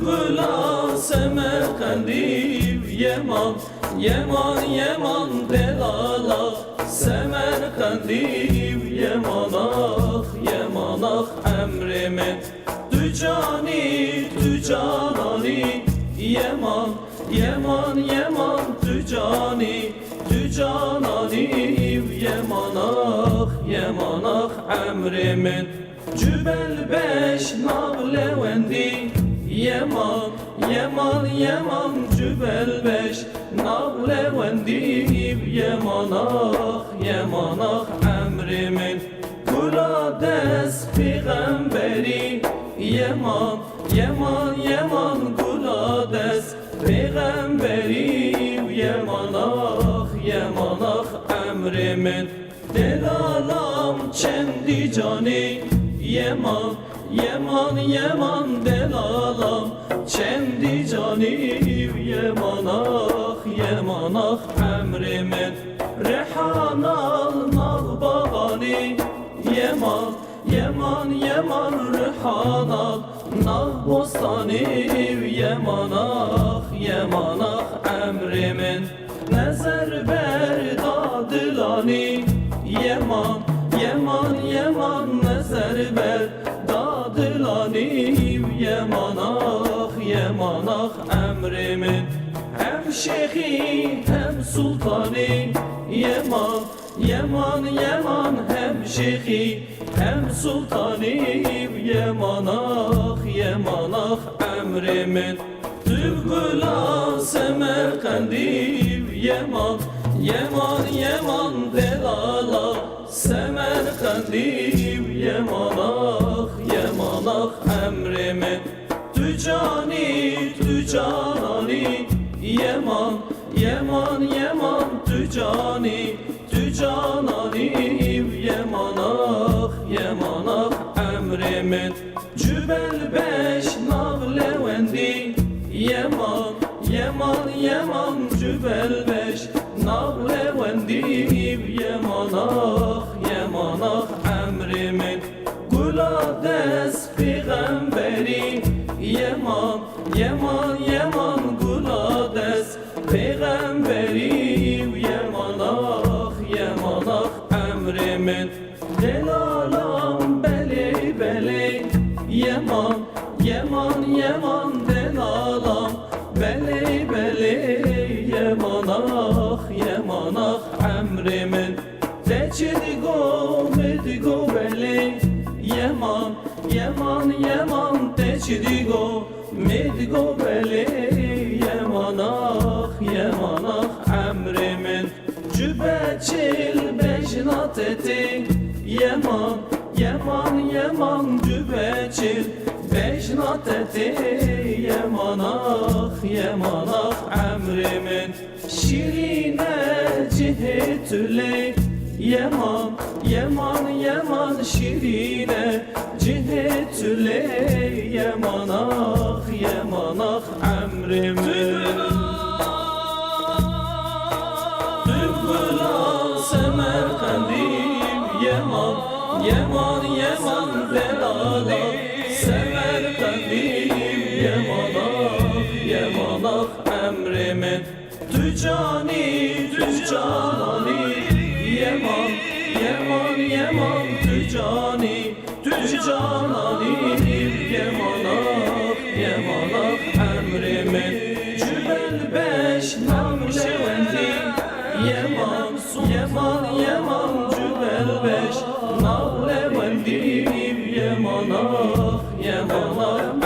Tübüla Semerkandi Yeman, Yeman, Yeman delala Semerkandi Yeman ah, Yeman ah emrimin Tücani, tücanani Yeman, Yeman, Yeman tücani Tücanani Yeman ah, Yeman ah emrimin Cübel beş navlevendi Yeman, Yeman, Yeman Cübel beş navlevendi Yeman ah, Yeman ah emrimin Kulades peygamberi Yeman, Yeman, Yeman Kulades peygamberi Yeman ah, Yeman ah emrimin Delalam çendi cani Yeman, Yeman, Yeman delalam çendi cani Yeman ah, Yeman ah emrimin Rehanal nağbağani Yeman, Yeman, Yeman Rehanal nağbostani Yeman ah, Yeman ah emrimin Nezer berdadılani Yeman, Yeman, Yeman nezer berdadılani Yeman ah, Yeman ah emrimin Hem şeyhi hem sultani Yeman, Yeman, Yeman hem şeyhi hem sultani Yeman ah, Yeman ah emrimin Tübüla Semerkandi Yeman, Yeman, Yeman delala Semerkandi Yeman ah, Yeman ah emrimin Tücani, tücanani Yeman, Yeman, Yeman tücani Tücanani Yeman ah, Yeman ah emrimin Cübel beş navlevendi Yeman, Yeman, Yeman Cübel beş navlevendi Yeman ah, Yeman ah emrimin Kulades peygamberi Yeman, Yeman, Yeman Kulades peygamberi Yeman ah, Yeman ah emrimin Delalam beli beli Yeman, Yeman, Yeman delalam beli beli Yeman ah, Yeman ah emrimin Teçidigo medigo beli Yeman, Yeman, Yeman teçidigo medigo beli Yeman ah, Yeman ah emrimin Cübeçil beşnat eti Yeman, Yeman, Yeman cübeçil beşnat eti Yeman ah, Yeman ah emrimin Şirine cihetüle Yeman, Yeman, Yeman şirine cihetüle Yeman ah, Yeman ah emrimin Tübüla Semerkandim Yeman, Yeman, Yeman delali Semerkandim Yeman ah, Yeman ah emrimin Tücani, tücanani Yeman, Yeman, Yeman tücani Tücanani Yeman ah, Yeman ah emrimin Cübel beş navlevendi Yeman, Yeman, Yeman cübel beş navlevendi Yeman ah, Yeman ah